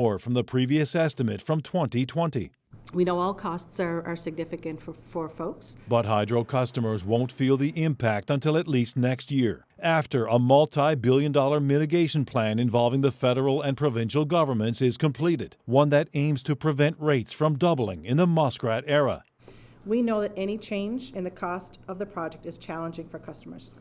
or from the previous estimate from 2020. We know all costs are significant for folks. But hydro customers won't feel the impact until at least next year, after a multi-billion-dollar mitigation plan involving the federal and provincial governments is completed, one that aims to prevent rates from doubling in the Muskrat era. We know that any change in the cost of the project is challenging for customers.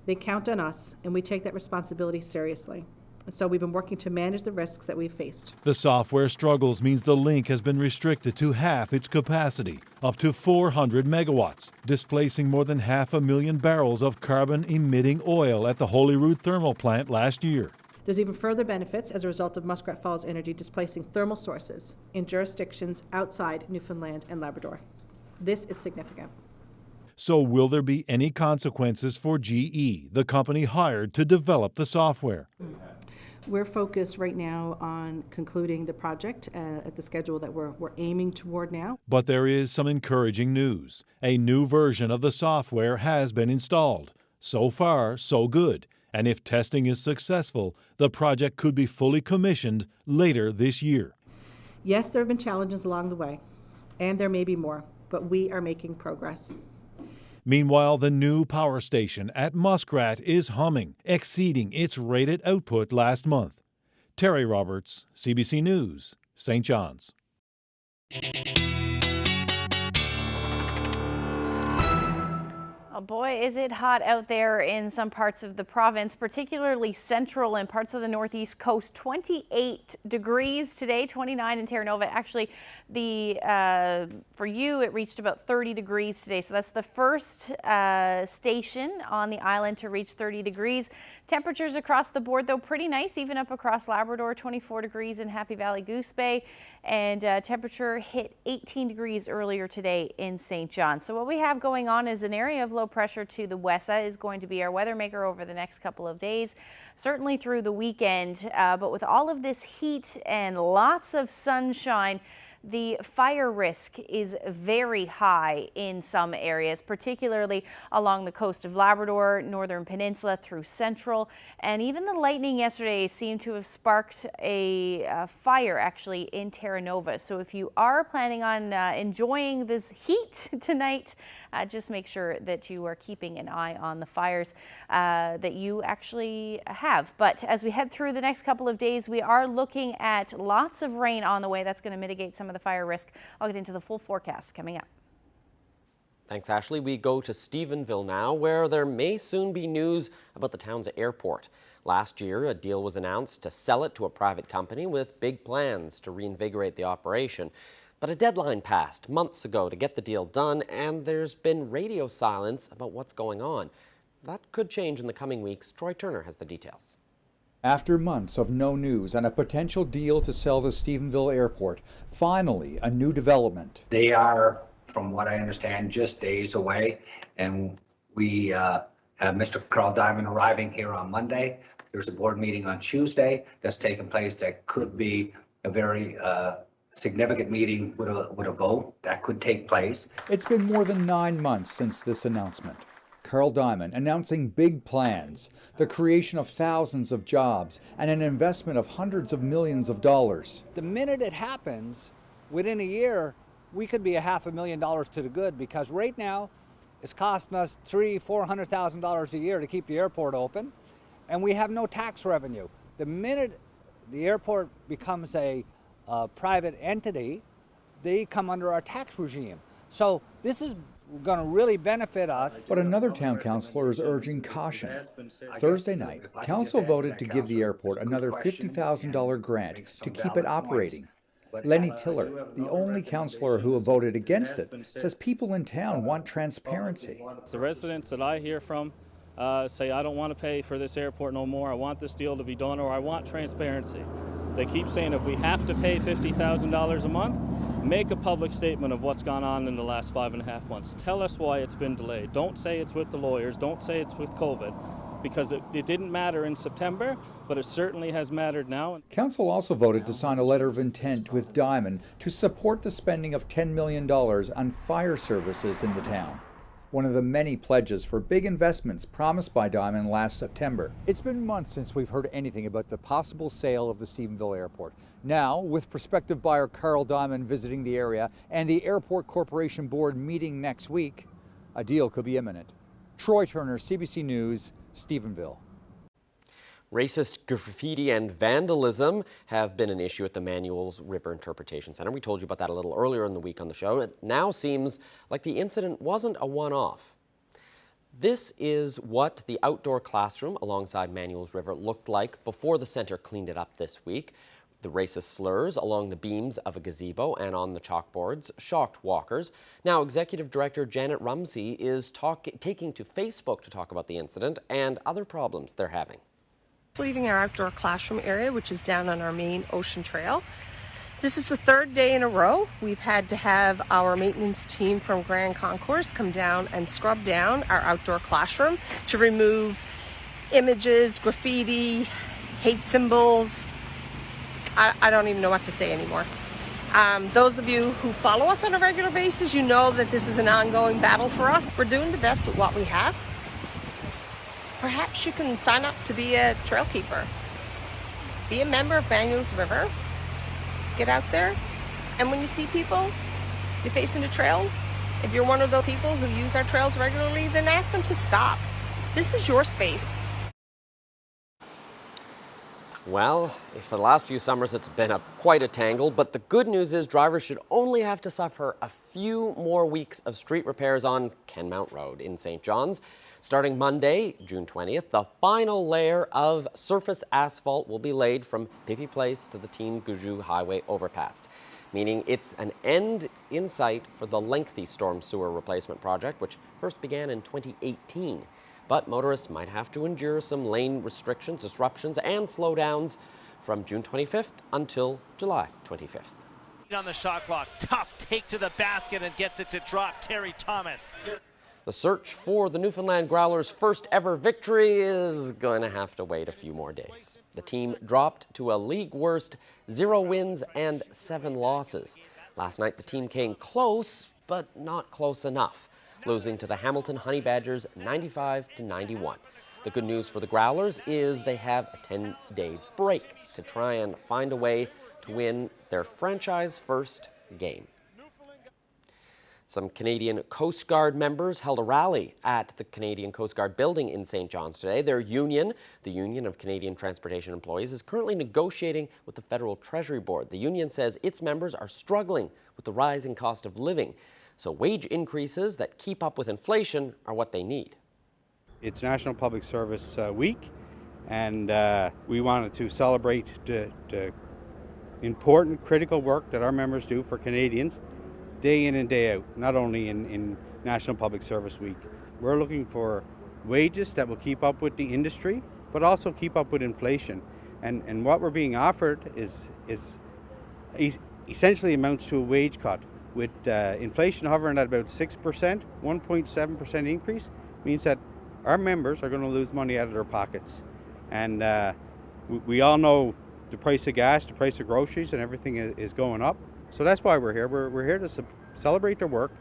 They count on us, and we take that responsibility seriously. And so we've been working to manage the risks that we've faced. The software struggles means the link has been restricted to half its capacity, up to 400 megawatts, displacing more than 500,000 barrels of carbon-emitting oil at the Holyrood thermal plant last year. There's even further benefits as a result of Muskrat Falls energy displacing thermal sources in jurisdictions outside Newfoundland and Labrador. This is significant. So will there be any consequences for GE, the company hired to develop the software? We're focused right now on concluding the project at the schedule that we're aiming toward now. But there is some encouraging news. A new version of the software has been installed. So far, so good. And if testing is successful, the project could be fully commissioned later this year. Yes, there have been challenges along the way, and there may be more, but we are making progress. Meanwhile, the new power station at Muskrat is humming, exceeding its rated output last month. Terry Roberts, CBC News, St. John's. Oh boy, is it hot out there in some parts of the province, particularly central and parts of the northeast coast. 28 degrees today, 29 in Terra Nova. Actually, for you, it reached about 30 degrees today. So that's the first station on the island to reach 30 degrees. Temperatures across the board, though, pretty nice, even up across Labrador, 24 degrees in Happy Valley Goose Bay. And temperature hit 18 degrees earlier today in St. John. So what we have going on is an area of low pressure to the west. That is going to be our weather maker over the next couple of days, certainly through the weekend. But with all of this heat and lots of sunshine, the fire risk is very high in some areas, particularly along the coast of Labrador, Northern Peninsula through Central. And even the lightning yesterday seemed to have sparked a fire actually in Terra Nova. So if you are planning on enjoying this heat tonight, just make sure that you are keeping an eye on the fires that you actually have. But as we head through the next couple of days, we are looking at lots of rain on the way. That's going to mitigate some of the fire risk. I'll get into the full forecast coming up. Thanks, Ashley. We go to Stephenville now, where there may soon be news about the town's airport. Last year, a deal was announced to sell it to a private company with big plans to reinvigorate the operation. But a deadline passed months ago to get the deal done, and there's been radio silence about what's going on. That could change in the coming weeks. Troy Turner has the details. After months of no news and a potential deal to sell the Stephenville airport, finally a new development. They are, from what I understand, just days away, and we have Mr. Carl Diamond arriving here on Monday. There's a board meeting on Tuesday that's taking place that could be a very significant meeting with a vote that could take place. It's been more than 9 months since this announcement. Carl Diamond announcing big plans, the creation of thousands of jobs, and an investment of hundreds of millions of dollars. The minute it happens, within a year, we could be $500,000 to the good, because right now it's costing us $300,000–400,000 a year to keep the airport open, and we have no tax revenue. The minute the airport becomes a private entity, they come under our tax regime. So this is going to really benefit us. But another town councillor is urging caution. Thursday night, council voted to give the airport another $50,000 grant to keep it operating. Lenny Tiller, the only councillor who voted against it, says people in town want transparency. The residents that I hear from say, I don't want to pay for this airport no more. I want this deal to be done, or I want transparency. They keep saying if we have to pay $50,000 a month, make a public statement of what's gone on in the last 5.5 months. Tell us why it's been delayed. Don't say it's with the lawyers. Don't say it's with COVID, because it didn't matter in September, but it certainly has mattered now. Council also voted to sign a letter of intent with Diamond to support the spending of $10 million on fire services in the town. one of the many pledges for big investments promised by Diamond last September. It's been months since we've heard anything about the possible sale of the Stephenville Airport. Now, with prospective buyer Carl Diamond visiting the area and the Airport Corporation Board meeting next week, a deal could be imminent. Troy Turner, CBC News, Stephenville. Racist graffiti and vandalism have been an issue at the Manuels River Interpretation Centre. We told you about that a little earlier in the week on the show. It now seems like the incident wasn't a one-off. This is what the outdoor classroom alongside Manuels River looked like before the centre cleaned it up this week. The racist slurs along the beams of a gazebo and on the chalkboards shocked walkers. Now, Executive Director Janet Rumsey is taking to Facebook to talk about the incident and other problems they're having. Leaving our outdoor classroom area, which is down on our main ocean trail. This is the third day in a row we've had to have our maintenance team from Grand Concourse come down and scrub down our outdoor classroom to remove images, graffiti, hate symbols. I don't even know what to say anymore. Those of you who follow us on a regular basis, you know that this is an ongoing battle for us. We're doing the best with what we have. Perhaps you can sign up to be a trail keeper. Be a member of Manuels River. Get out there, and when you see people defacing the trail, if you're one of those people who use our trails regularly, then ask them to stop. This is your space. Well, for the last few summers it's been quite a tangle, but the good news is drivers should only have to suffer a few more weeks of street repairs on Kenmount Road in St. John's. Starting Monday, June 20th, the final layer of surface asphalt will be laid from Pippi Place to the Team Gouju Highway overpass, meaning it's an end in sight for the lengthy storm sewer replacement project, which first began in 2018. But motorists might have to endure some lane restrictions, disruptions, and slowdowns from June 25th until July 25th. On the shot clock, tough take to the basket and gets it to drop. Terry Thomas. The search for the Newfoundland Growlers' first ever victory is going to have to wait a few more days. The team dropped to a league worst 0 wins and 7 losses. Last night the team came close, but not close enough, losing to the Hamilton Honey Badgers 95-91. The good news for the Growlers is they have a 10-day break to try and find a way to win their franchise first game. Some Canadian Coast Guard members held a rally at the Canadian Coast Guard building in St. John's today. Their union, the Union of Canadian Transportation Employees, is currently negotiating with the Federal Treasury Board. The union says its members are struggling with the rising cost of living, so wage increases that keep up with inflation are what they need. It's National Public Service Week, and we wanted to celebrate the important, critical work that our members do for Canadians day in and day out, not only in National Public Service Week. We're looking for wages that will keep up with the industry, but also keep up with inflation. And what we're being offered is essentially amounts to a wage cut. With inflation hovering at about 6%, 1.7% increase means that our members are going to lose money out of their pockets. And we all know the price of gas, the price of groceries, and everything is going up. So that's why we're here. We're here to celebrate their work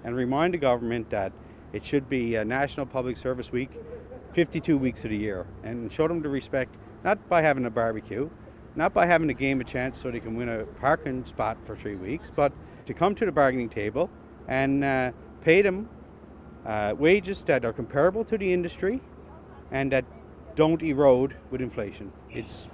and remind the government that it should be a National Public Service Week 52 weeks of the year, and show them the respect, not by having a barbecue, not by having a game of chance so they can win a parking spot for 3 weeks, but to come to the bargaining table and pay them wages that are comparable to the industry and that don't erode with inflation. It's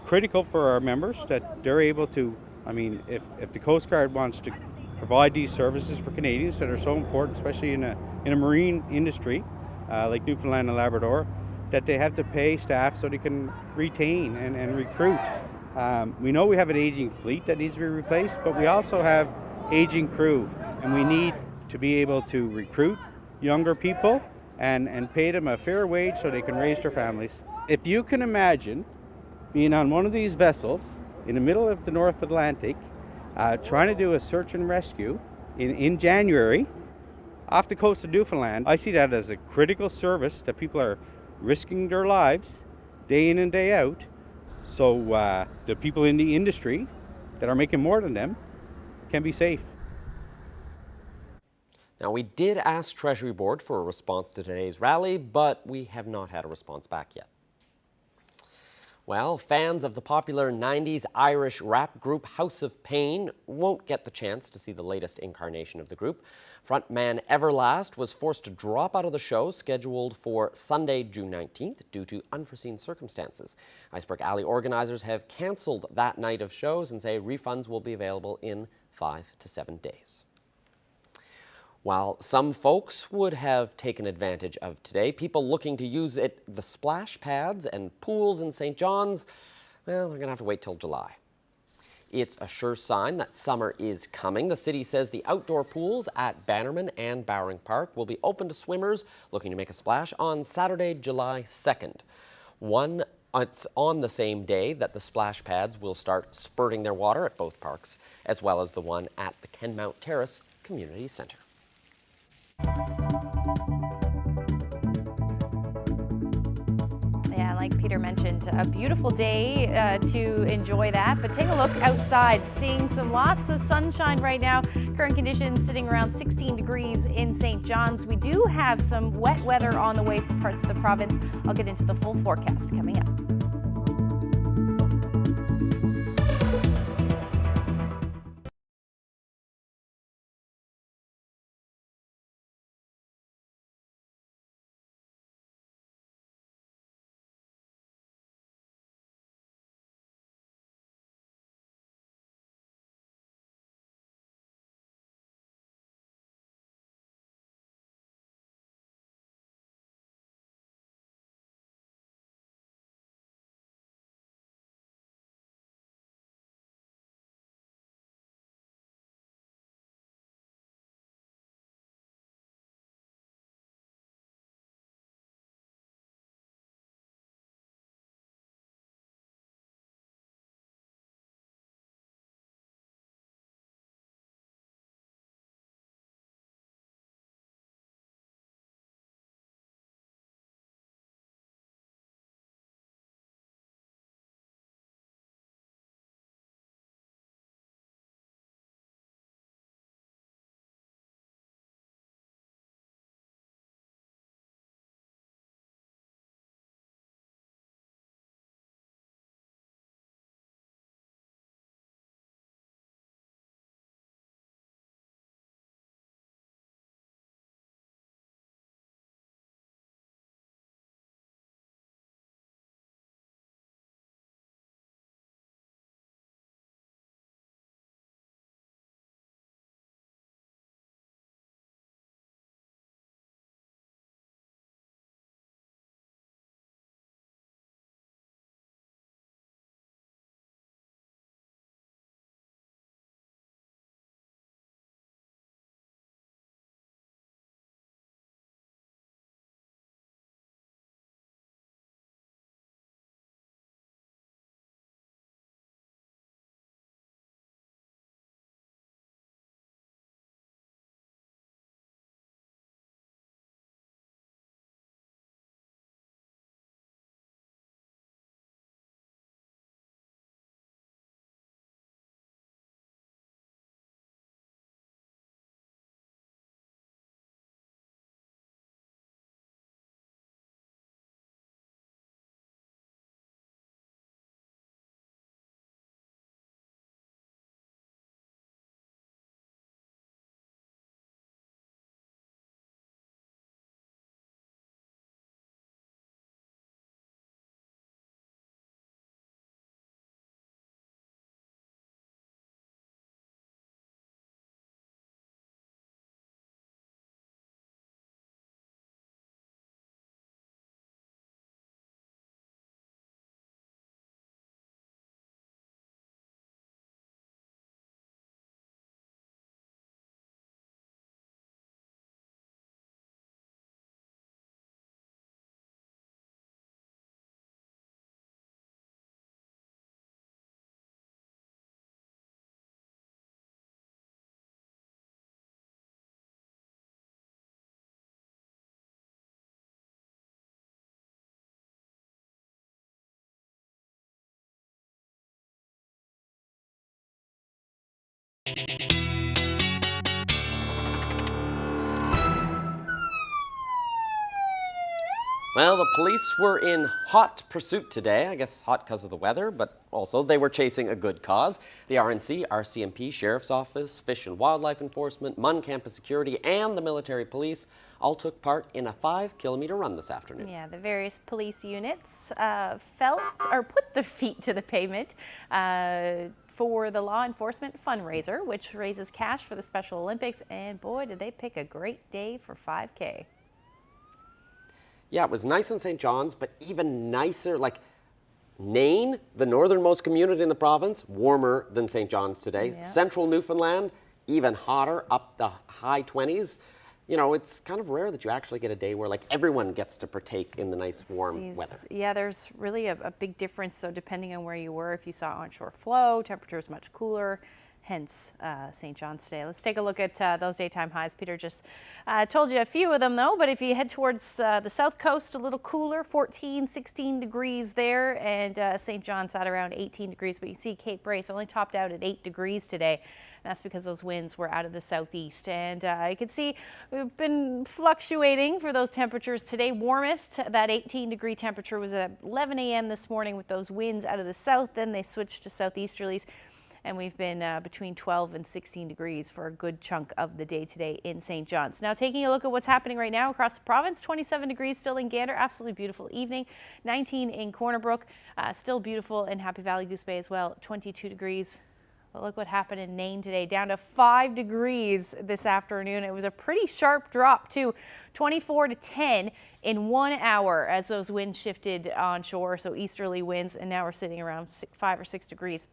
critical for our members that they're able to, if the Coast Guard wants to provide these services for Canadians that are so important, especially in a marine industry like Newfoundland and Labrador, that they have to pay staff so they can retain and recruit. We know we have an aging fleet that needs to be replaced, but we also have aging crew, and we need to be able to recruit younger people and pay them a fair wage so they can raise their families. If you can imagine being on one of these vessels in the middle of the North Atlantic, trying to do a search and rescue in January off the coast of Newfoundland, I see that as a critical service that people are risking their lives day in and day out, so the people in the industry that are making more than them can be safe. Now, we did ask Treasury Board for a response to today's rally, but we have not had a response back yet. Well, fans of the popular 90s Irish rap group House of Pain won't get the chance to see the latest incarnation of the group. Frontman Everlast was forced to drop out of the show scheduled for Sunday, June 19th due to unforeseen circumstances. Iceberg Alley organizers have canceled that night of shows and say refunds will be available in 5 to 7 days. While some folks would have taken advantage of today, people looking to use the splash pads and pools in St. John's, well, they're going to have to wait till July. It's a sure sign that summer is coming. The city says the outdoor pools at Bannerman and Bowring Park will be open to swimmers looking to make a splash on Saturday, July 2nd. It's on the same day that the splash pads will start spurting their water at both parks, as well as the one at the Kenmount Terrace Community Centre. Yeah, like Peter mentioned, a beautiful day to enjoy that, but take a look outside, seeing lots of sunshine right now. Current conditions sitting around 16 degrees in St. John's. We do have some wet weather on the way for parts of the province. I'll get into the full forecast coming up. Well, the police were in hot pursuit today. I guess hot because of the weather, but also they were chasing a good cause. The RNC, RCMP, Sheriff's Office, Fish and Wildlife Enforcement, MUN Campus Security, and the military police all took part in a 5-kilometer run this afternoon. Yeah, the various police units put their feet to the pavement for the law enforcement fundraiser, which raises cash for the Special Olympics. And boy, did they pick a great day for 5K. Yeah, it was nice in St. John's, but even nicer, like Nain, the northernmost community in the province, warmer than St. John's today. Yeah. Central Newfoundland, even hotter, up the high 20s. You know, it's kind of rare that you actually get a day where like everyone gets to partake in the nice warm weather. Yeah, there's really a big difference. So depending on where you were, if you saw onshore flow, temperature is much cooler. Hence St. John's today. Let's take a look at those daytime highs. Peter just told you a few of them though, but if you head towards the south coast, a little cooler, 14, 16 degrees there, and St. John's at around 18 degrees, but you see Cape Brace only topped out at 8 degrees today. And that's because those winds were out of the southeast. And you can see we've been fluctuating for those temperatures today. Warmest, that 18-degree temperature was at 11 a.m. this morning with those winds out of the south. Then they switched to southeasterlies. And we've been between 12 and 16 degrees for a good chunk of the day today in St. John's. Now taking a look at what's happening right now across the province, 27 degrees still in Gander, absolutely beautiful evening. 19 in Corner Brook, still beautiful in Happy Valley Goose Bay as well, 22 degrees. But look what happened in Nain today, down to 5 degrees this afternoon. It was a pretty sharp drop too, 24 to 10 in 1 hour as those winds shifted onshore, so easterly winds, and now we're sitting around 5 or 6 degrees.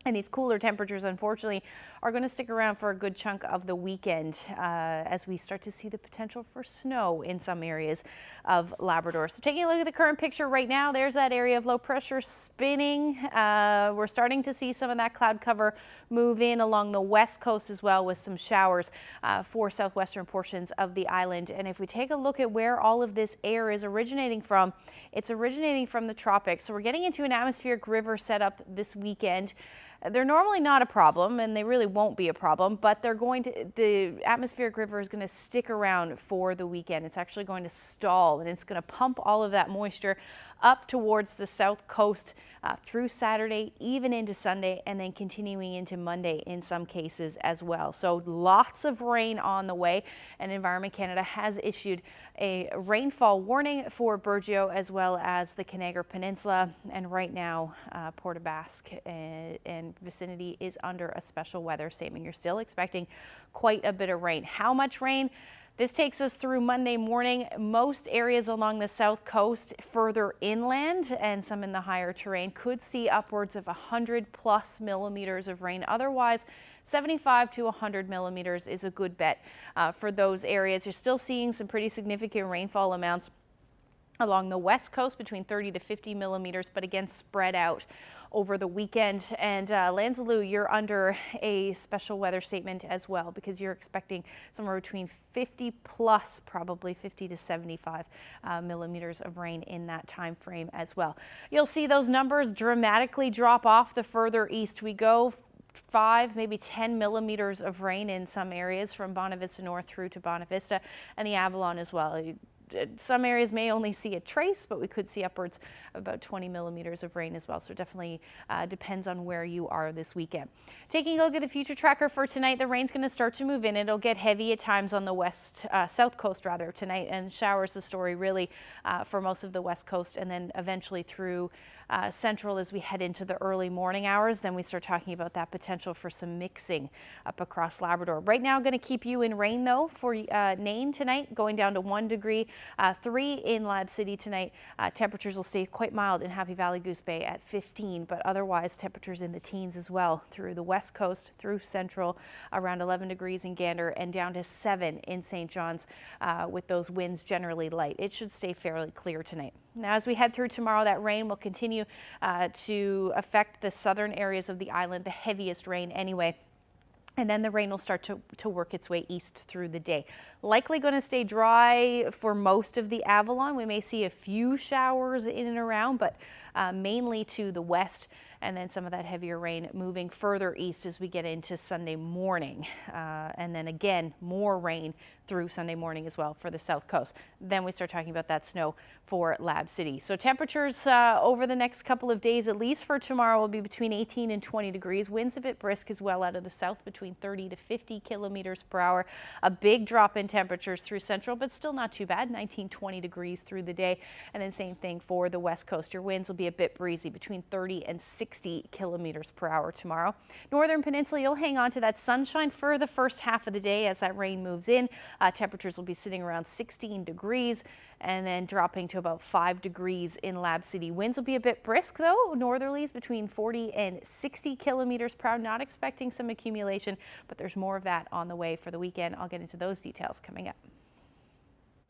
And these cooler temperatures, unfortunately, are going to stick around for a good chunk of the weekend as we start to see the potential for snow in some areas of Labrador. So taking a look at the current picture right now, there's that area of low pressure spinning. We're starting to see some of that cloud cover move in along the west coast as well with some showers for southwestern portions of the island. And if we take a look at where all of this air is originating from, it's originating from the tropics. So we're getting into an atmospheric river setup this weekend. They're normally not a problem, and they really won't be a problem, but the atmospheric river is going to stick around for the weekend. It's actually going to stall, and it's going to pump all of that moisture up towards the south coast through Saturday, even into Sunday, and then continuing into Monday in some cases as well. So lots of rain on the way, and Environment Canada has issued a rainfall warning for Burgeo as well as the Canagar Peninsula, and right now Port aux Basques and vicinity is under a special weather statement. You're still expecting quite a bit of rain. How much rain? This takes us through Monday morning. Most areas along the south coast further inland and some in the higher terrain could see upwards of 100+ millimeters of rain. Otherwise, 75 to 100 millimeters is a good bet for those areas. You're still seeing some pretty significant rainfall amounts along the west coast, between 30 to 50 millimeters, but again spread out over the weekend. And Lanzaloo, you're under a special weather statement as well, because you're expecting somewhere between 50 plus, probably 50 to 75 millimeters of rain in that time frame as well. You'll see those numbers dramatically drop off the further east we go. 5, maybe 10 millimeters of rain in some areas from Bonavista North through to Bonavista, and the Avalanche as well. Some areas may only see a trace, but we could see upwards of about 20 millimeters of rain as well. So it definitely depends on where you are this weekend. Taking a look at the future tracker for tonight, the rain's going to start to move in. It'll get heavy at times on the south coast rather tonight, and showers the story really for most of the west coast, and then eventually through central as we head into the early morning hours. Then we start talking about that potential for some mixing up across Labrador. Right now, going to keep you in rain though for Nain tonight, going down to 1 degree, 3 in Lab City tonight. Temperatures will stay quite mild in Happy Valley Goose Bay at 15, but otherwise temperatures in the teens as well through the west coast, through central, around 11 degrees in Gander, and down to 7 in St. John's with those winds generally light. It should stay fairly clear tonight. Now, as we head through tomorrow, that rain will continue to affect the southern areas of the island, the heaviest rain anyway. And then the rain will start to work its way east through the day. Likely going to stay dry for most of the Avalanche. We may see a few showers in and around, but mainly to the west. And then some of that heavier rain moving further east as we get into Sunday morning. And then again, more rain through Sunday morning as well for the south coast. Then we start talking about that snow for Lab City. So temperatures over the next couple of days, at least for tomorrow, will be between 18 and 20 degrees. Winds a bit brisk as well out of the south, between 30 to 50 kilometers per hour. A big drop in temperatures through central, but still not too bad, 19, 20 degrees through the day. And then same thing for the west coast. Your winds will be a bit breezy, between 30 and 60 kilometers per hour tomorrow. Northern Peninsula, you'll hang on to that sunshine for the first half of the day as that rain moves in. Temperatures will be sitting around 16 degrees and then dropping to about 5 degrees in Lab City. Winds will be a bit brisk though, northerlies between 40 and 60 kilometers per hour. Not expecting some accumulation, but there's more of that on the way for the weekend. I'll get into those details coming up.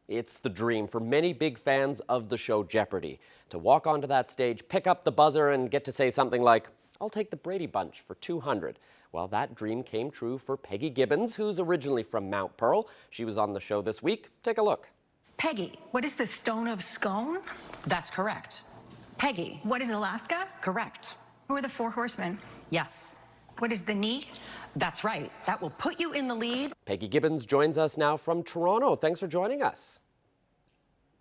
It's the dream for many big fans of the show Jeopardy, to walk onto that stage, pick up the buzzer and get to say something like, "I'll take the Brady Bunch for 200. Well, that dream came true for Peggy Gibbons, who's originally from Mount Pearl. She was on the show this week. Take a look. Peggy, what is the Stone of Scone? That's correct. Peggy, what is Alaska? Correct. Who are the Four Horsemen? Yes. What is the knee? That's right. That will put you in the lead. Peggy Gibbons joins us now from Toronto. Thanks for joining us.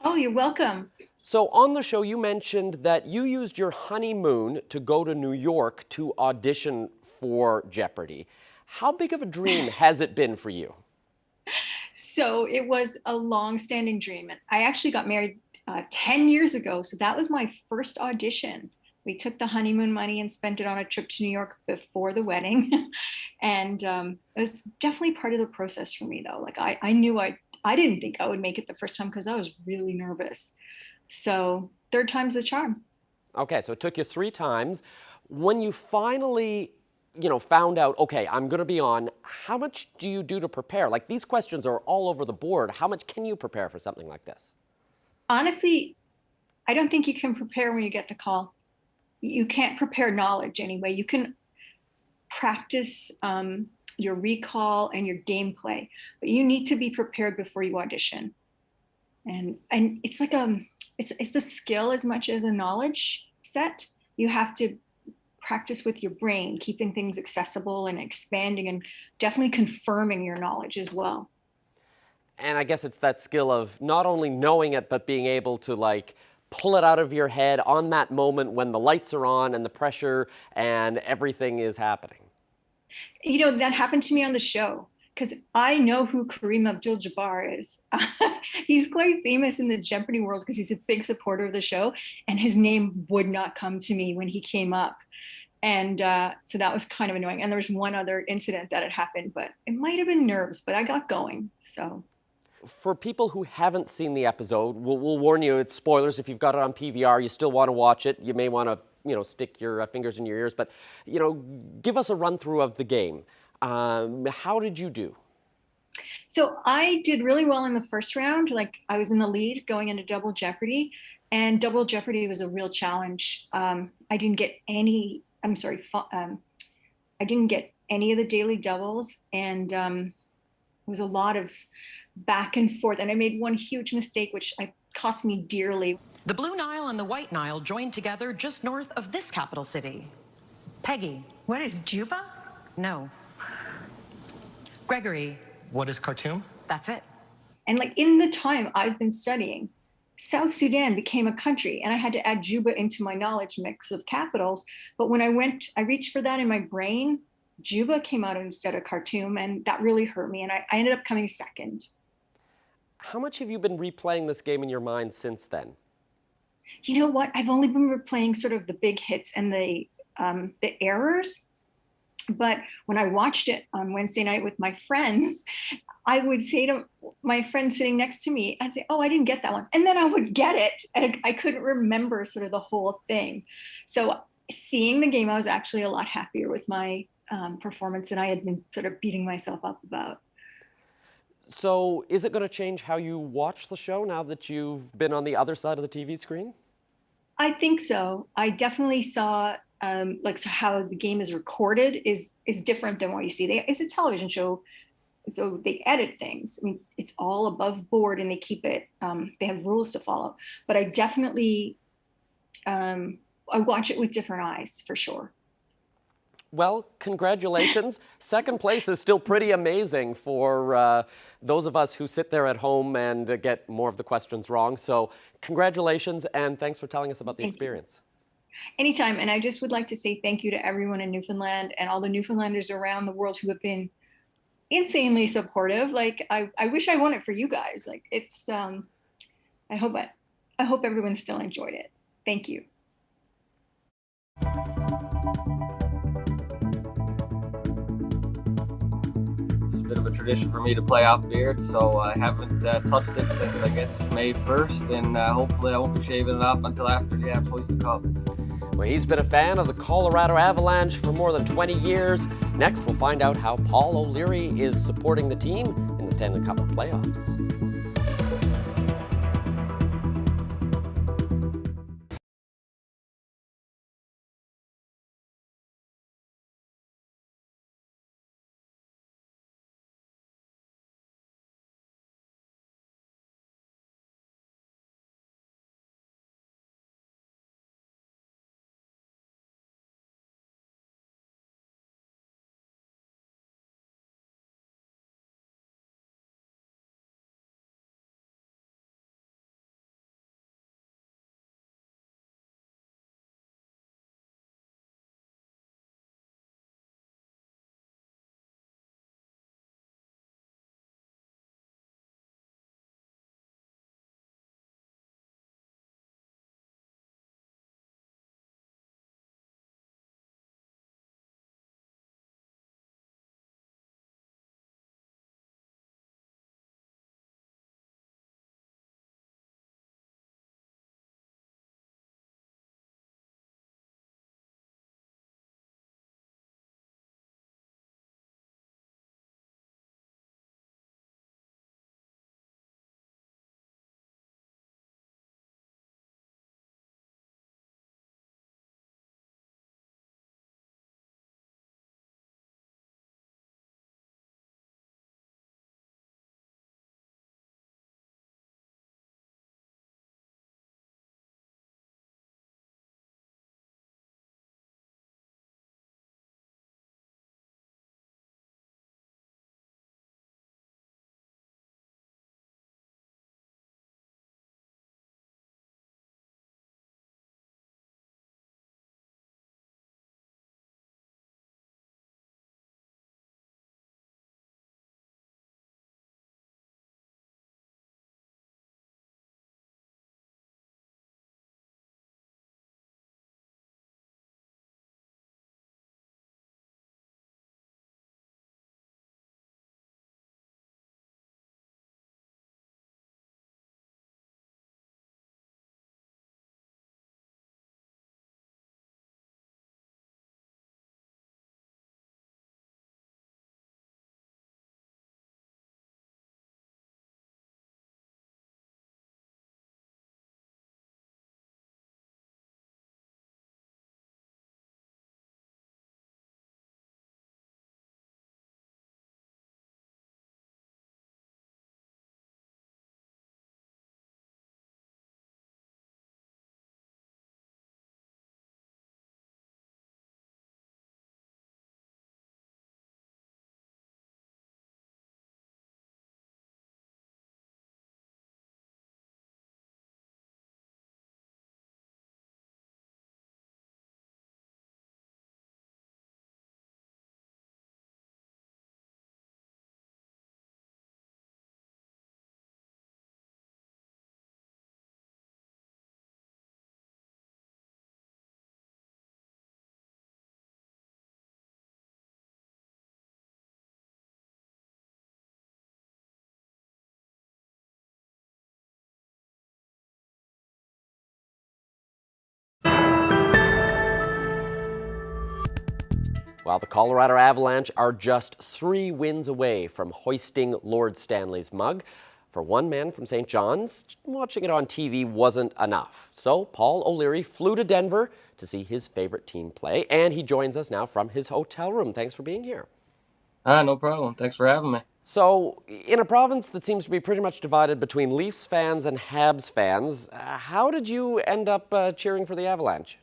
Oh, you're welcome. So on the show, you mentioned that you used your honeymoon to go to New York to audition for Jeopardy. How big of a dream has it been for you? So it was a long-standing dream. I actually got married 10 years ago, so that was my first audition. We took the honeymoon money and spent it on a trip to New York before the wedding. And it was definitely part of the process for me, though. Like I knew I didn't think I would make it the first time because I was really nervous. So third time's the charm. Okay, so it took you 3 times. When you finally, found out, okay, I'm going to be on, how much do you do to prepare? Like, these questions are all over the board. How much can you prepare for something like this? Honestly, I don't think you can prepare when you get the call. You can't prepare knowledge anyway. You can practice your recall and your gameplay, but you need to be prepared before you audition. And it's like it's a skill as much as a knowledge set. You have to practice with your brain, keeping things accessible and expanding and definitely confirming your knowledge as well. And I guess it's that skill of not only knowing it, but being able to pull it out of your head on that moment when the lights are on and the pressure and everything is happening. That happened to me on the show because I know who Kareem Abdul-Jabbar is. He's quite famous in the Jeopardy world because he's a big supporter of the show, and his name would not come to me when he came up. And so that was kind of annoying. And there was one other incident that had happened, but it might have been nerves, but I got going, so. For people who haven't seen the episode, we'll warn you, it's spoilers. If you've got it on PVR, you still want to watch it. You may want to, stick your fingers in your ears, but, give us a run through of the game. How did you do? So I did really well in the first round. I was in the lead going into Double Jeopardy, and Double Jeopardy was a real challenge. I didn't get any, I didn't get any of the daily doubles, and it was a lot of back and forth. And I made one huge mistake, which cost me dearly. The Blue Nile and the White Nile join together just north of this capital city. Peggy. What is Juba? No. Gregory. What is Khartoum? That's it. And in the time I've been studying, South Sudan became a country, and I had to add Juba into my knowledge mix of capitals. But when I reached for that in my brain, Juba came out instead of Khartoum, and that really hurt me, and I ended up coming second. How much have you been replaying this game in your mind since then? You know what? I've only been replaying sort of the big hits and the errors. But when I watched it on Wednesday night with my friends, I would say to my friend sitting next to me, I'd say, "Oh, I didn't get that one." And then I would get it. And I couldn't remember sort of the whole thing. So seeing the game, I was actually a lot happier with my performance than I had been sort of beating myself up about. So is it going to change how you watch the show now that you've been on the other side of the TV screen? I think so. I definitely saw so how the game is recorded is different than what you see. It's a television show, so they edit things. I mean, it's all above board and they keep it, they have rules to follow. But I definitely, I watch it with different eyes for sure. Well, congratulations. Second place is still pretty amazing for those of us who sit there at home and get more of the questions wrong. So congratulations, and thanks for telling us about the experience. Anytime. And I just would like to say thank you to everyone in Newfoundland and all the Newfoundlanders around the world who have been insanely supportive. Like, I wish I won it for you guys. Like, it's, I hope everyone still enjoyed it. Thank you. Bit of a tradition for me to play off beard, so I haven't touched it since I guess May 1st, and hopefully I won't be shaving it off until after the Hoist Cup. Well, he's been a fan of the Colorado Avalanche for more than 20 years. Next, we'll find out how Paul O'Leary is supporting the team in the Stanley Cup playoffs. While the Colorado Avalanche are just 3 wins away from hoisting Lord Stanley's mug, for one man from St. John's, watching it on TV wasn't enough. So Paul O'Leary flew to Denver to see his favorite team play, and he joins us now from his hotel room. Thanks for being here. No problem. Thanks for having me. So, in a province that seems to be pretty much divided between Leafs fans and Habs fans, how did you end up cheering for the Avalanche?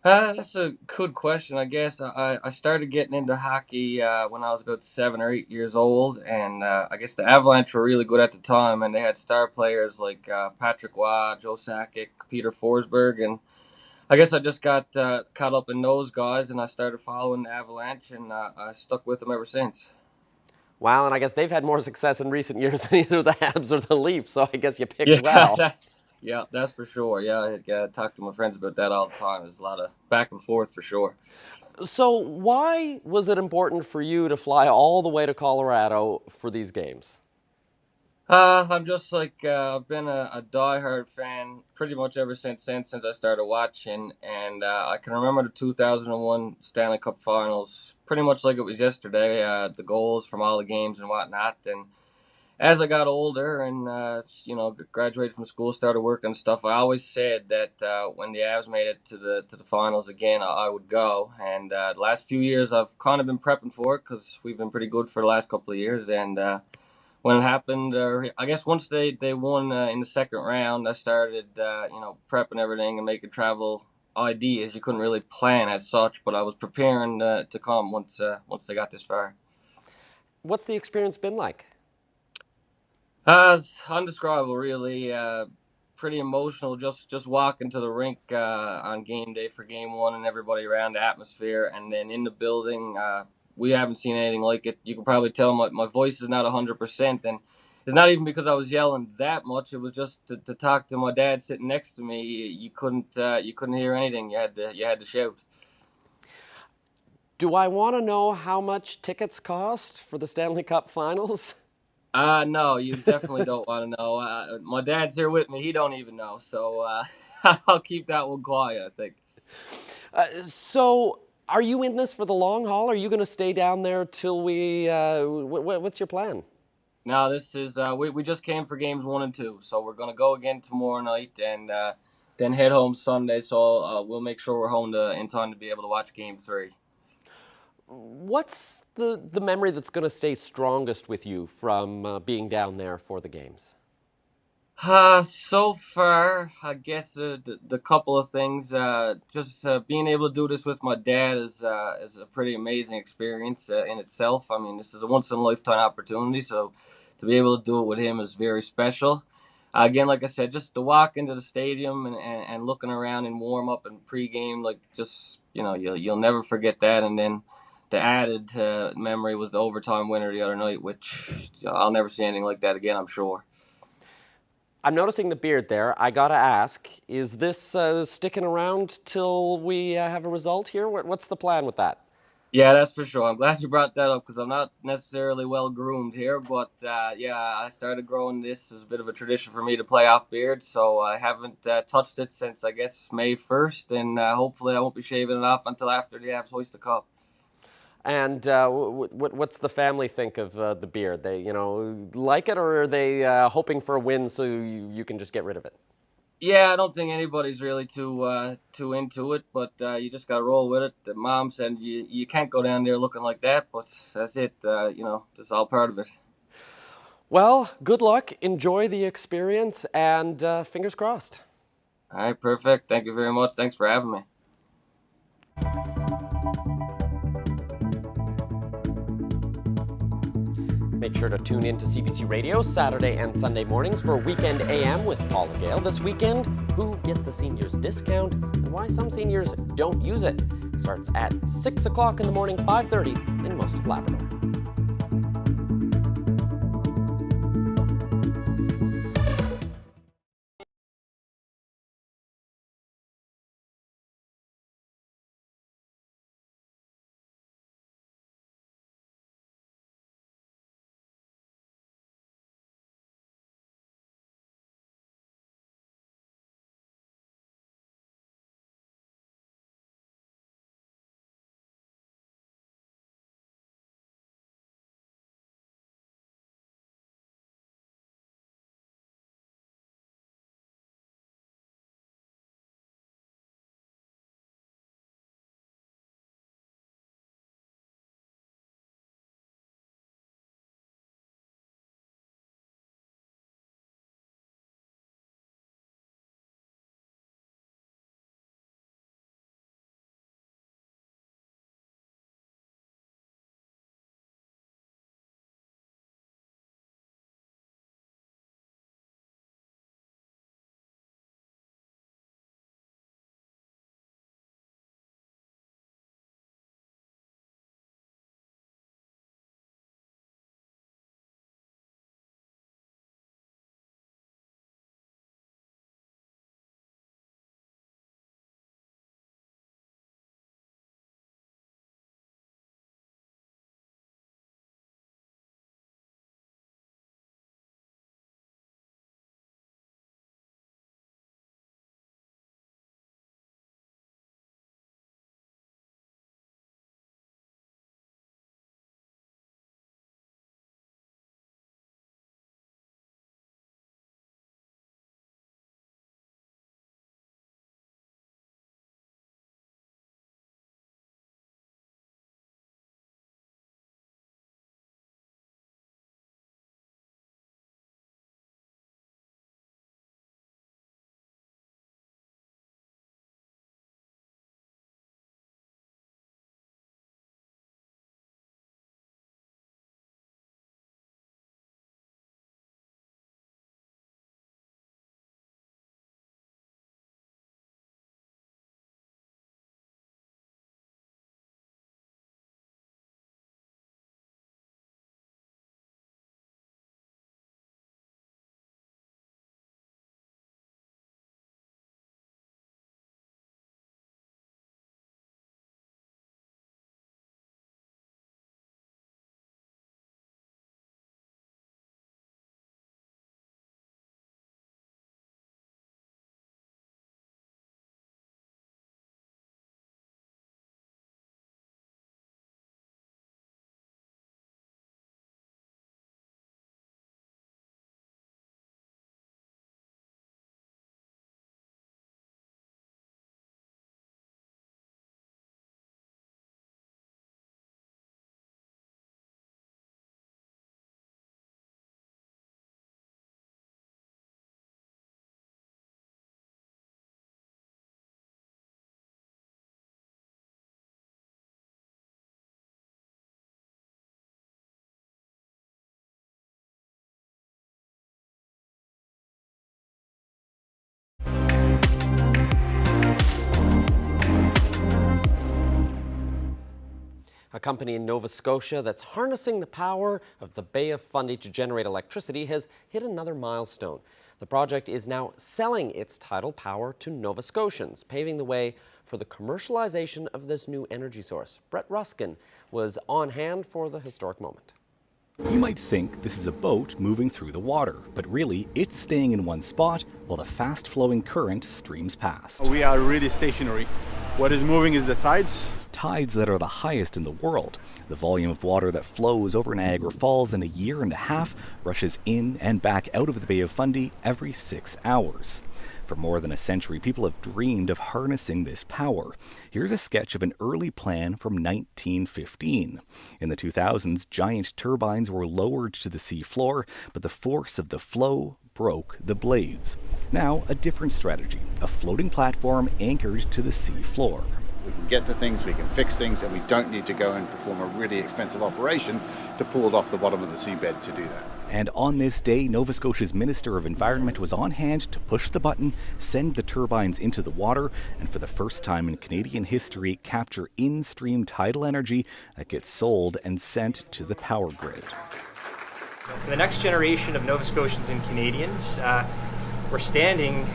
That's a good question. I guess I started getting into hockey when I was about 7 or 8 years old, and I guess the Avalanche were really good at the time, and they had star players like Patrick Waugh, Joe Sakic, Peter Forsberg, and I guess I just got caught up in those guys, and I started following the Avalanche, and I stuck with them ever since. Wow, and I guess they've had more success in recent years than either the Habs or the Leafs, so I guess you picked Yeah, well. that's for sure. Yeah, I talk to my friends about that all the time. There's a lot of back and forth for sure. So why was it important for you to fly all the way to Colorado for these games? I'm just like I've been a diehard fan pretty much ever since I started watching, and I can remember the 2001 Stanley Cup Finals pretty much like it was yesterday. The goals from all the games and whatnot, and as I got older and graduated from school, started working and stuff, I always said that when the Avs made it to the finals again, I would go. And the last few years, I've kind of been prepping for it because we've been pretty good for the last couple of years, and when it happened, I guess once they won in the second round, I started prepping everything and making travel ideas. You couldn't really plan as such, but I was preparing to come once they got this far. What's the experience been like? It's undescribable, really. Pretty emotional. Just walking to the rink on game day for game one, and everybody around, the atmosphere, and then in the building. We haven't seen anything like it. You can probably tell my voice is not 100%, and it's not even because I was yelling that much. It was just to talk to my dad sitting next to me. You couldn't hear anything. You had to shout. Do I want to know how much tickets cost for the Stanley Cup Finals? No, you definitely don't want to know. My dad's here with me. He don't even know, so I'll keep that one quiet, I think. So, are you in this for the long haul? Are you going to stay down there till we? What's your plan? No, this is we just came for games 1 and 2, so we're gonna go again tomorrow night and then head home Sunday. So we'll make sure we're home in time to be able to watch game 3. What's the memory that's going to stay strongest with you from being down there for the games? So far, I guess the couple of things, just being able to do this with my dad is a pretty amazing experience in itself. I mean, this is a once in a lifetime opportunity, so to be able to do it with him is very special. Again, like I said, just to walk into the stadium and looking around in warm up and pregame, like just you'll never forget that. And then the added memory was the overtime winner the other night, which I'll never see anything like that again, I'm sure. I'm noticing the beard there. I gotta ask, is this sticking around till we have a result here? What's the plan with that? Yeah, that's for sure. I'm glad you brought that up because I'm not necessarily well groomed here, but yeah, I started growing this as a bit of a tradition for me to play off beard, so I haven't touched it since I guess May 1st, and hopefully I won't be shaving it off until after the Avs hoist the cup. And what's the family think of the beard? They, like it, or are they hoping for a win so you can just get rid of it? Yeah, I don't think anybody's really too into it, but you just got to roll with it. The mom said you can't go down there looking like that, but that's it. It's all part of it. Well, good luck. Enjoy the experience, and fingers crossed. All right, perfect. Thank you very much. Thanks for having me. Make sure to tune in to CBC Radio Saturday and Sunday mornings for Weekend AM with Paul and Gail. This weekend, who gets a senior's discount and why some seniors don't use it. Starts at 6 o'clock in the morning, 5:30 in most of Labrador. A company in Nova Scotia that's harnessing the power of the Bay of Fundy to generate electricity has hit another milestone. The project is now selling its tidal power to Nova Scotians, paving the way for the commercialization of this new energy source. Brett Ruskin was on hand for the historic moment. You might think this is a boat moving through the water, but really it's staying in one spot while the fast-flowing current streams past. We are really stationary. What is moving is the tides. Tides that are the highest in the world. The volume of water that flows over Niagara Falls in a year and a half rushes in and back out of the Bay of Fundy every 6 hours. For more than a century, people have dreamed of harnessing this power. Here's a sketch of an early plan from 1915. In the 2000s, giant turbines were lowered to the sea floor, but the force of the flow broke the blades. Now, a different strategy, a floating platform anchored to the sea floor. We can get to things, we can fix things, and we don't need to go and perform a really expensive operation to pull it off the bottom of the seabed to do that. And on this day, Nova Scotia's Minister of Environment was on hand to push the button, send the turbines into the water, and for the first time in Canadian history, capture in-stream tidal energy that gets sold and sent to the power grid. For the next generation of Nova Scotians and Canadians, we're standing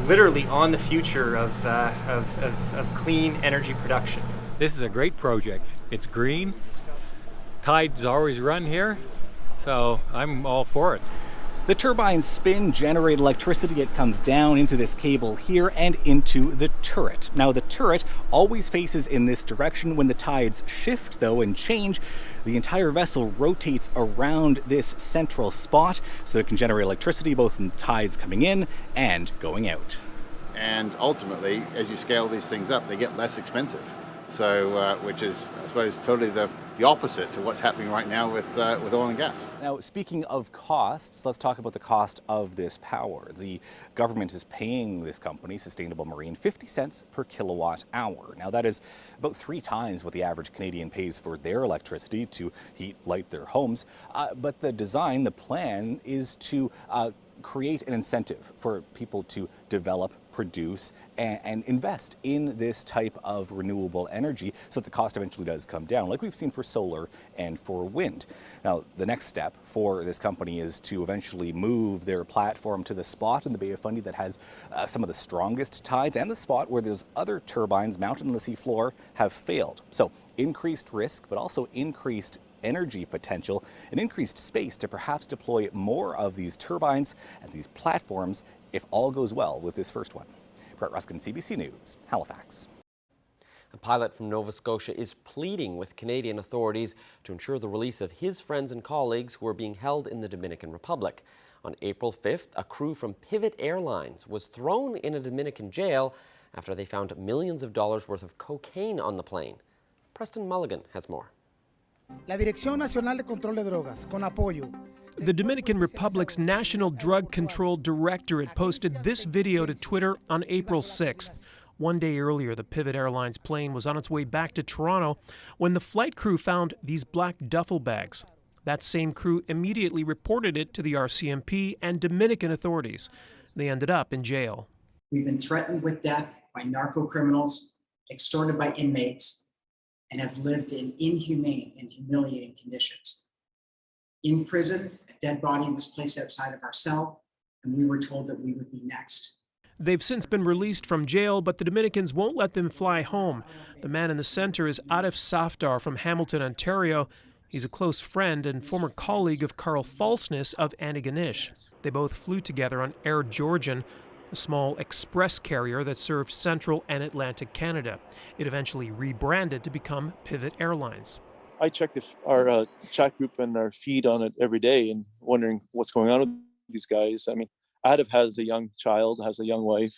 literally on the future of clean energy production. This is a great project. It's green. Tides always run here. So I'm all for it. The turbines spin, generate electricity. It comes down into this cable here and into the turret. Now the turret always faces in this direction. When the tides shift though and change, the entire vessel rotates around this central spot so it can generate electricity both in the tides coming in and going out. And ultimately, as you scale these things up, they get less expensive. So, which is, I suppose, totally the opposite to what's happening right now with oil and gas. Now, speaking of costs, let's talk about the cost of this power. The government is paying this company, Sustainable Marine, 50 cents per kilowatt hour. Now, that is about 3 times what the average Canadian pays for their electricity to heat, light their homes. But the design, the plan, is to create an incentive for people to develop, produce, and invest in this type of renewable energy so that the cost eventually does come down, like we've seen for solar and for wind. Now, the next step for this company is to eventually move their platform to the spot in the Bay of Fundy that has some of the strongest tides and the spot where those other turbines mounted on the seafloor have failed. So, increased risk, but also increased energy potential and increased space to perhaps deploy more of these turbines and these platforms if all goes well with this first one. Brett Ruskin, CBC News, Halifax. A pilot from Nova Scotia is pleading with Canadian authorities to ensure the release of his friends and colleagues who are being held in the Dominican Republic. On April 5th, a crew from Pivot Airlines was thrown in a Dominican jail after they found millions of dollars worth of cocaine on the plane. Preston Mulligan has more. La Dirección Nacional de Control de Drogas, con apoyo. The Dominican Republic's National Drug Control Directorate posted this video to Twitter on April 6th. One day earlier, the Pivot Airlines plane was on its way back to Toronto when the flight crew found these black duffel bags. That same crew immediately reported it to the RCMP and Dominican authorities. They ended up in jail. We've been threatened with death by narco criminals, extorted by inmates, and have lived in inhumane and humiliating conditions. In prison, a dead body was placed outside of our cell, and we were told that we would be next. They've since been released from jail, but the Dominicans won't let them fly home. The man in the center is Arif Safdar from Hamilton, Ontario. He's a close friend and former colleague of Carl Falsness of Antigonish. They both flew together on Air Georgian, a small express carrier that served Central and Atlantic Canada. It eventually rebranded to become Pivot Airlines. I check our chat group and our feed on it every day and wondering what's going on with these guys. I mean, Adif has a young child, has a young wife.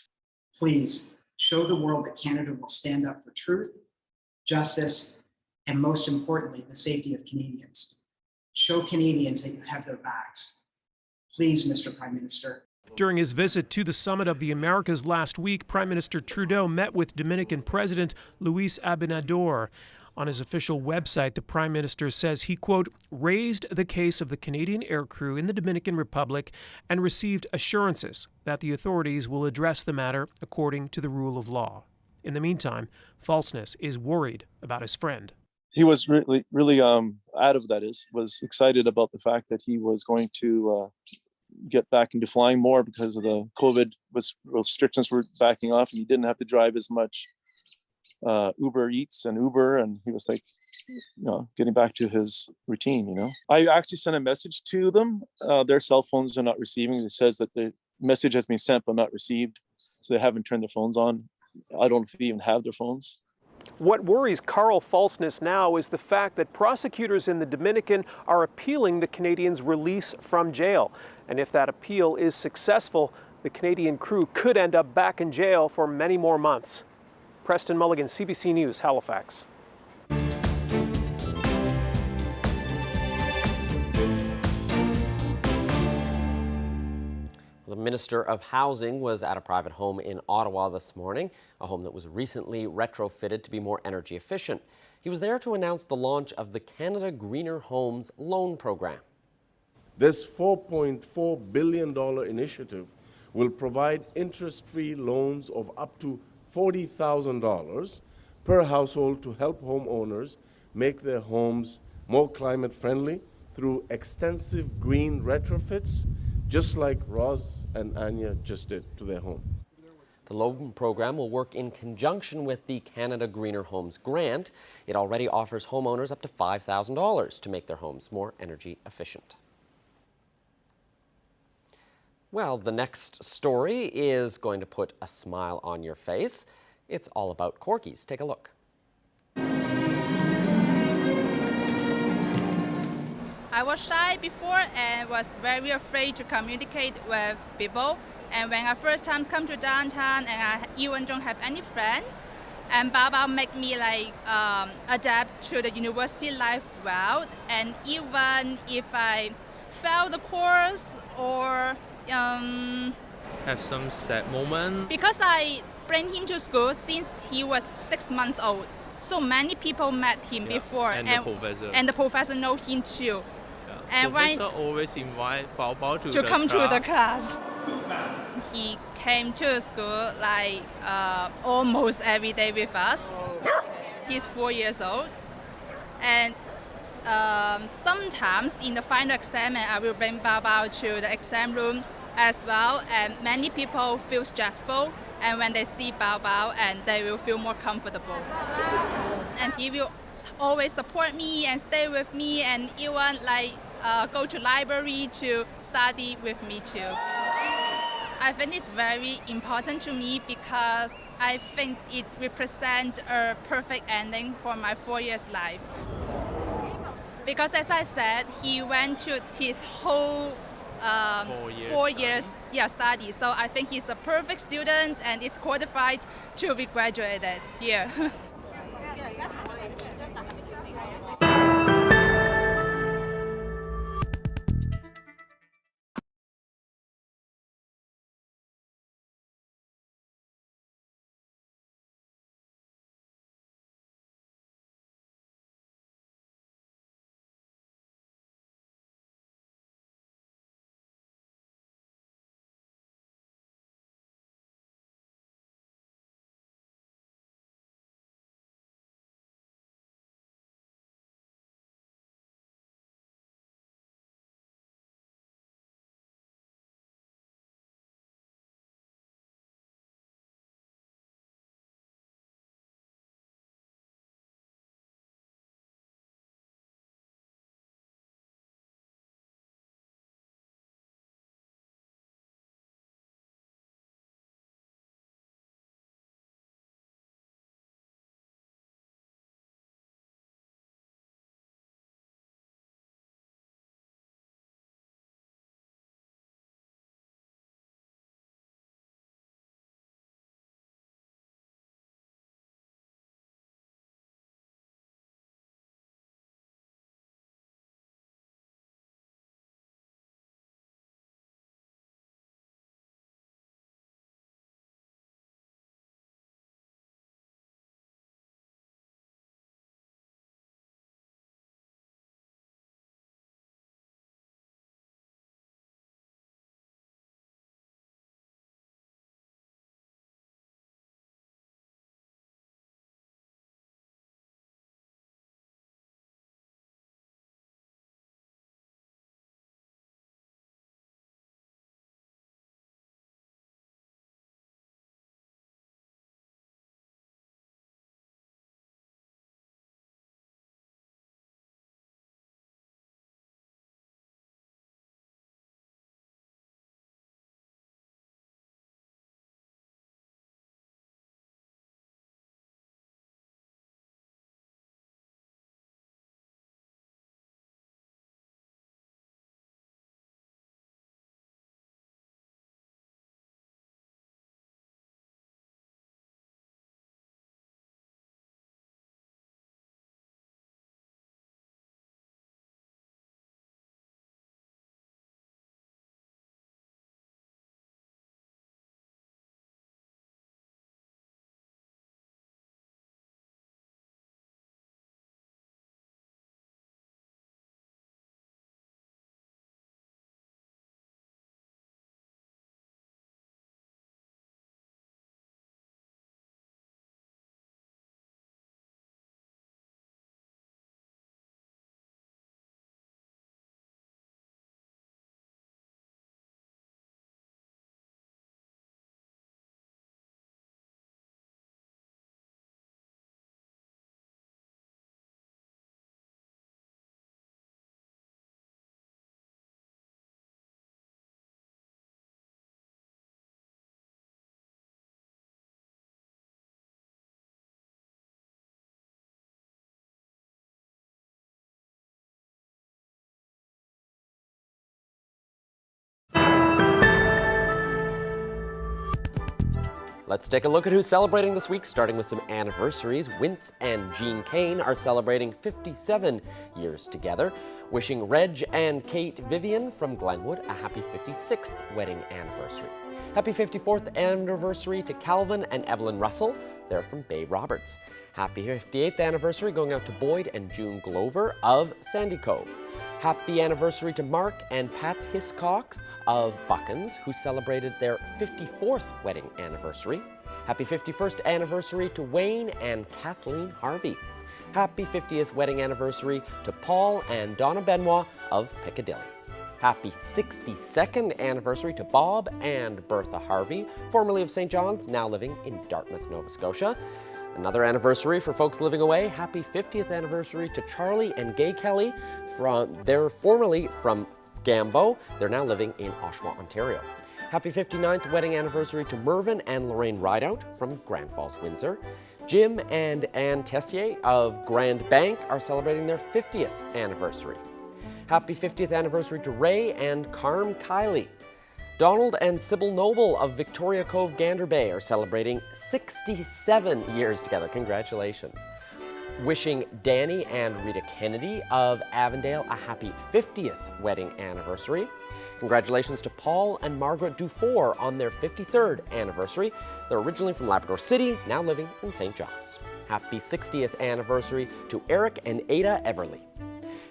Please show the world that Canada will stand up for truth, justice, and most importantly, the safety of Canadians. Show Canadians that you have their backs. Please, Mr. Prime Minister. During his visit to the Summit of the Americas last week, Prime Minister Trudeau met with Dominican President Luis Abinador. On his official website, the Prime Minister says he, quote, raised the case of the Canadian aircrew in the Dominican Republic and received assurances that the authorities will address the matter according to the rule of law. In the meantime, Falsness is worried about his friend. he was really was excited about the fact that he was going to get back into flying more because of the COVID restrictions were backing off, and he didn't have to drive as much Uber Eats and Uber, and he was like, getting back to his routine. I actually sent a message to them. Their cell phones are not receiving. It says that the message has been sent but not received, so they haven't turned their phones on. I don't know if they even have their phones. What worries Carl Falsness now is the fact that prosecutors in the Dominican are appealing the Canadian's release from jail. And if that appeal is successful, the Canadian crew could end up back in jail for many more months. Preston Mulligan, CBC News, Halifax. The Minister of Housing was at a private home in Ottawa this morning, a home that was recently retrofitted to be more energy efficient. He was there to announce the launch of the Canada Greener Homes Loan Program. This $4.4 billion initiative will provide interest-free loans of up to $40,000 per household to help homeowners make their homes more climate-friendly through extensive green retrofits, just like Roz and Anya just did to their home. The loan program will work in conjunction with the Canada Greener Homes grant. It already offers homeowners up to $5,000 to make their homes more energy efficient. Well, the next story is going to put a smile on your face. It's all about corgis. Take a look. I was shy before and was very afraid to communicate with people. And when I first time come to downtown and I even don't have any friends, and Bao make me adapt to the university life well. And even if I fail the course or have some sad moment. Because I bring him to school since he was 6 months old. So many people met him before. And the professor. And the professor know him too. And professor always invite Bao to come class. to the class. He came to school almost every day with us. He's 4 years old. And sometimes in the final exam, I will bring Bao to the exam room as well. And many people feel stressful. And when they see Bao, and they will feel more comfortable. And he will always support me and stay with me, and even go to library to study with me too. I think it's very important to me because I think it represents a perfect ending for my 4 years life. Because as I said, he went to his whole 4 years study. So I think he's a perfect student and is qualified to be graduated here. Let's take a look at who's celebrating this week, starting with some anniversaries. Wince and Jean Kane are celebrating 57 years together. Wishing Reg and Kate Vivian from Glenwood a happy 56th wedding anniversary. Happy 54th anniversary to Calvin and Evelyn Russell. They're from Bay Roberts. Happy 58th anniversary going out to Boyd and June Glover of Sandy Cove. Happy anniversary to Mark and Pat Hiscox of Buckens, who celebrated their 54th wedding anniversary. Happy 51st anniversary to Wayne and Kathleen Harvey. Happy 50th wedding anniversary to Paul and Donna Benoit of Piccadilly. Happy 62nd anniversary to Bob and Bertha Harvey, formerly of St. John's, now living in Dartmouth, Nova Scotia. Another anniversary for folks living away. Happy 50th anniversary to Charlie and Gay Kelly. They're formerly from Gambo. They're now living in Oshawa, Ontario. Happy 59th wedding anniversary to Mervyn and Lorraine Rideout from Grand Falls, Windsor. Jim and Anne Tessier of Grand Bank are celebrating their 50th anniversary. Happy 50th anniversary to Ray and Carm Kiley. Donald and Sybil Noble of Victoria Cove, Gander Bay are celebrating 67 years together. Congratulations. Wishing Danny and Rita Kennedy of Avondale a happy 50th wedding anniversary. Congratulations to Paul and Margaret Dufour on their 53rd anniversary. They're originally from Labrador City, now living in St. John's. Happy 60th anniversary to Eric and Ada Everly.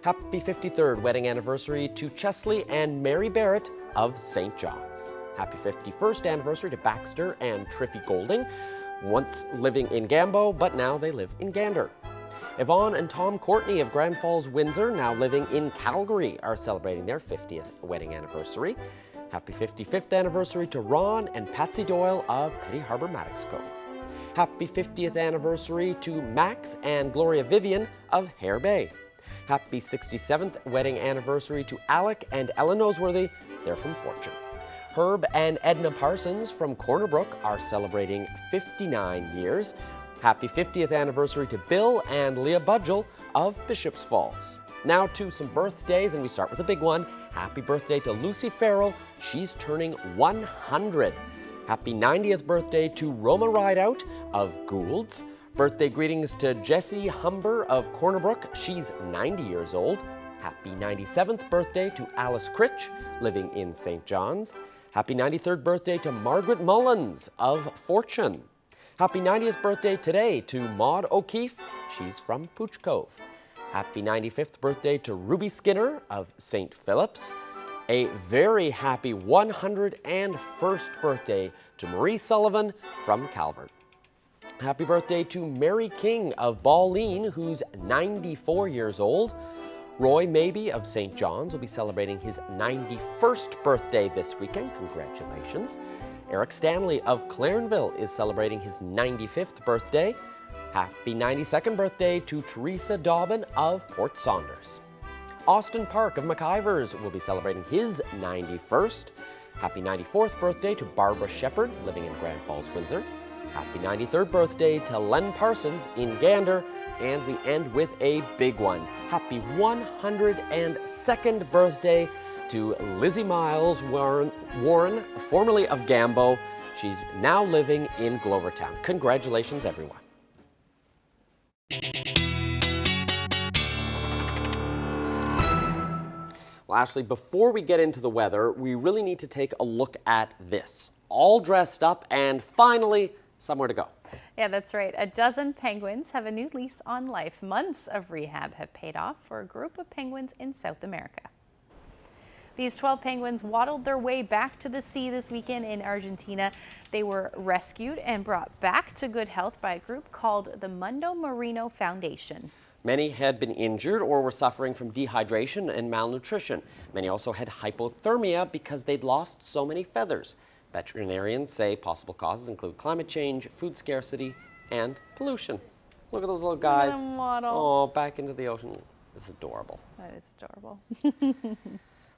Happy 53rd wedding anniversary to Chesley and Mary Barrett of St. John's. Happy 51st anniversary to Baxter and Triffy Golding, once living in Gambo, but now they live in Gander. Yvonne and Tom Courtney of Grand Falls, Windsor, now living in Calgary, are celebrating their 50th wedding anniversary. Happy 55th anniversary to Ron and Patsy Doyle of Petty Harbour, Maddox Cove. Happy 50th anniversary to Max and Gloria Vivian of Hare Bay. Happy 67th wedding anniversary to Alec and Ellen Noseworthy. They're from Fortune. Herb and Edna Parsons from Corner Brook are celebrating 59 years. Happy 50th anniversary to Bill and Leah Budgel of Bishops Falls. Now to some birthdays, and we start with a big one. Happy birthday to Lucy Farrell. She's turning 100. Happy 90th birthday to Roma Rideout of Gould's. Birthday greetings to Jessie Humber of Corner Brook. She's 90 years old. Happy 97th birthday to Alice Critch, living in St. John's. Happy 93rd birthday to Margaret Mullins of Fortune. Happy 90th birthday today to Maud O'Keefe. She's from Pooch Cove. Happy 95th birthday to Ruby Skinner of St. Philip's. A very happy 101st birthday to Marie Sullivan from Calvert. Happy birthday to Mary King of Balleen, who's 94 years old. Roy Maybe of St. John's will be celebrating his 91st birthday this weekend. Congratulations. Eric Stanley of Clarenville is celebrating his 95th birthday. Happy 92nd birthday to Teresa Dobbin of Port Saunders. Austin Park of McIvers will be celebrating his 91st. Happy 94th birthday to Barbara Shepard, living in Grand Falls, Windsor. Happy 93rd birthday to Len Parsons in Gander. And we end with a big one. Happy 102nd birthday to Lizzie Miles Warren, formerly of Gambo. She's now living in Glovertown. Congratulations, everyone. Well, Ashley, before we get into the weather, we really need to take a look at this. All dressed up and finally somewhere to go. Yeah, that's right. A dozen penguins have a new lease on life. Months of rehab have paid off for a group of penguins in South America. These 12 penguins waddled their way back to the sea this weekend in Argentina. They were rescued and brought back to good health by a group called the Mundo Marino Foundation. Many had been injured or were suffering from dehydration and malnutrition. Many also had hypothermia because they'd lost so many feathers. Veterinarians say possible causes include climate change, food scarcity, and pollution. Look at those little guys. Oh, back into the ocean. It's adorable. That is adorable.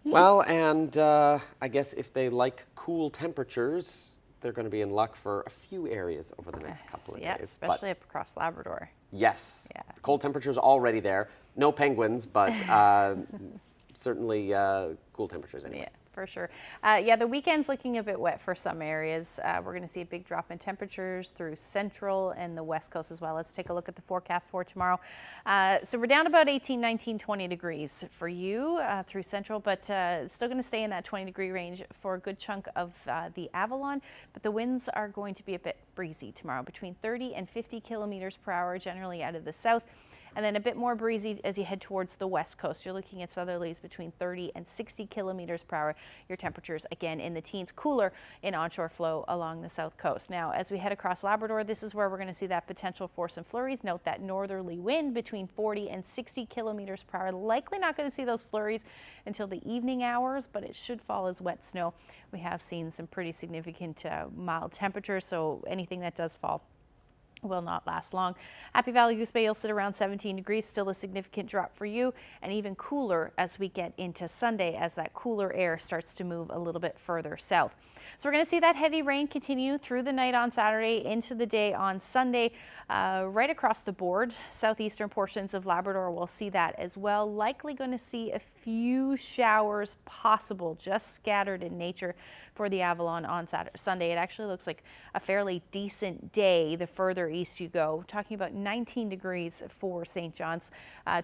Well, and I guess if they like cool temperatures, they're going to be in luck for a few areas over the next couple of days. Especially up across Labrador. Yes. Yeah. The cold temperatures already there. No penguins, but certainly cool temperatures anyway. Yeah, For sure. Yeah, the weekend's looking a bit wet for some areas. We're going to see a big drop in temperatures through central and the west coast as well. Let's take a look at the forecast for tomorrow. So we're down about 18, 19, 20 degrees for you through central, but still going to stay in that 20-degree range for a good chunk of the Avalanche. But the winds are going to be a bit breezy tomorrow, between 30 and 50 kilometers per hour, generally out of the south. And then a bit more breezy as you head towards the west coast. You're looking at southerlies between 30 and 60 kilometers per hour. Your temperatures again in the teens, cooler in onshore flow along the south coast. Now, as we head across Labrador, this is where we're going to see that potential for some flurries. Note that northerly wind between 40 and 60 kilometers per hour. Likely not going to see those flurries until the evening hours, but it should fall as wet snow. We have seen some pretty significant mild temperatures, so anything that does fall will not last long. Happy Valley Goose Bay, you'll sit around 17 degrees, still a significant drop for you, and even cooler as we get into Sunday as that cooler air starts to move a little bit further south. So we're going to see that heavy rain continue through the night on Saturday into the day on Sunday, right across the board. Southeastern portions of Labrador will see that as well. Likely going to see a few showers possible, just scattered in nature for the Avalanche on Sunday. It actually looks like a fairly decent day the further east you go. Talking about 19 degrees for St. John's,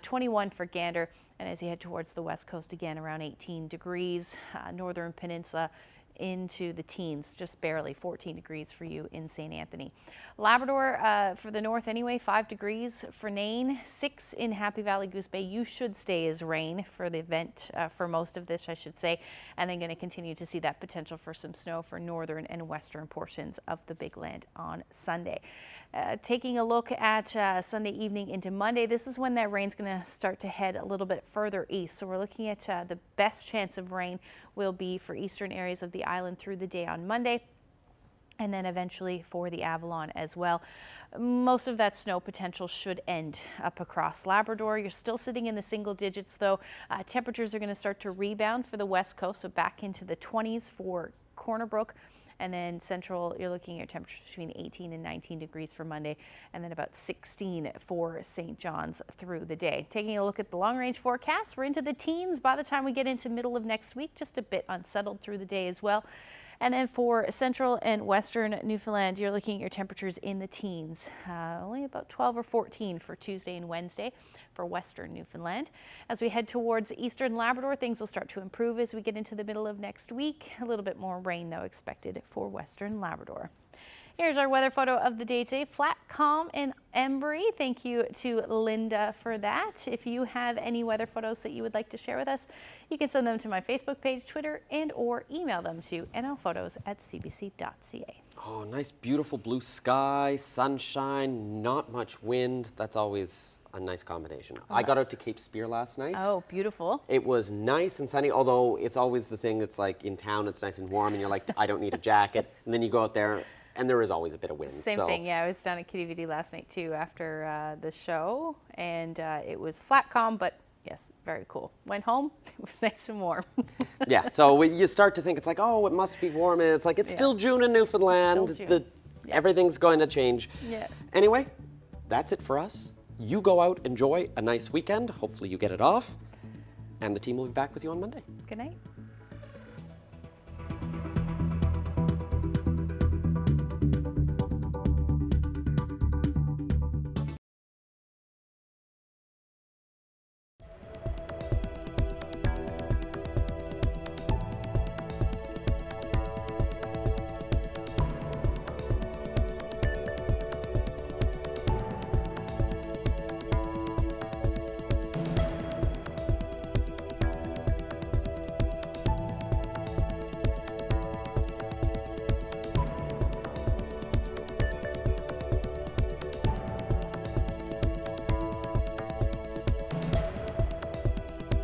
21 for Gander, and as you head towards the west coast again around 18 degrees. Northern Peninsula into the teens, just barely 14 degrees for you in St. Anthony. Labrador for the north anyway, 5 degrees for Nain, 6 in Happy Valley Goose Bay. You should stay as rain for the event for most of this, I should say, and then going to continue to see that potential for some snow for northern and western portions of the Big Land on Sunday. Taking a look at Sunday evening into Monday, this is when that rain's going to start to head a little bit further east. So we're looking at the best chance of rain will be for eastern areas of the island through the day on Monday, and then eventually for the Avalanche as well. Most of that snow potential should end up across Labrador. You're still sitting in the single digits though. Temperatures are going to start to rebound for the west coast, so back into the 20s for Corner Brook. And then central, you're looking at temperatures between 18 and 19 degrees for Monday, and then about 16 for St. John's through the day. Taking a look at the long-range forecast, we're into the teens by the time we get into middle of next week, just a bit unsettled through the day as well. And then for central and western Newfoundland, you're looking at your temperatures in the teens, only about 12 or 14 for Tuesday and Wednesday for western Newfoundland. As we head towards eastern Labrador, things will start to improve as we get into the middle of next week. A little bit more rain, though, expected for western Labrador. Here's our weather photo of the day today. Flat, calm, and Embry. Thank you to Linda for that. If you have any weather photos that you would like to share with us, you can send them to my Facebook page, Twitter, and or email them to nlphotos@cbc.ca. Oh, nice, beautiful blue sky, sunshine, not much wind. That's always a nice combination. I got out to Cape Spear last night. Oh, beautiful. It was nice and sunny, although it's always the thing that's like in town, it's nice and warm, and you're like, I don't need a jacket. And then you go out there, and there is always a bit of wind. Same thing, yeah. I was down at Kitty Vitty last night too after the show, and it was flat, calm, but yes, very cool. Went home, it was nice and warm. Yeah, so you start to think it's like, oh, it must be warm, and it's like, it's still June in Newfoundland. It's still June. Everything's going to change. Yeah. Anyway, that's it for us. You go out, enjoy a nice weekend. Hopefully you get it off, and the team will be back with you on Monday. Good night.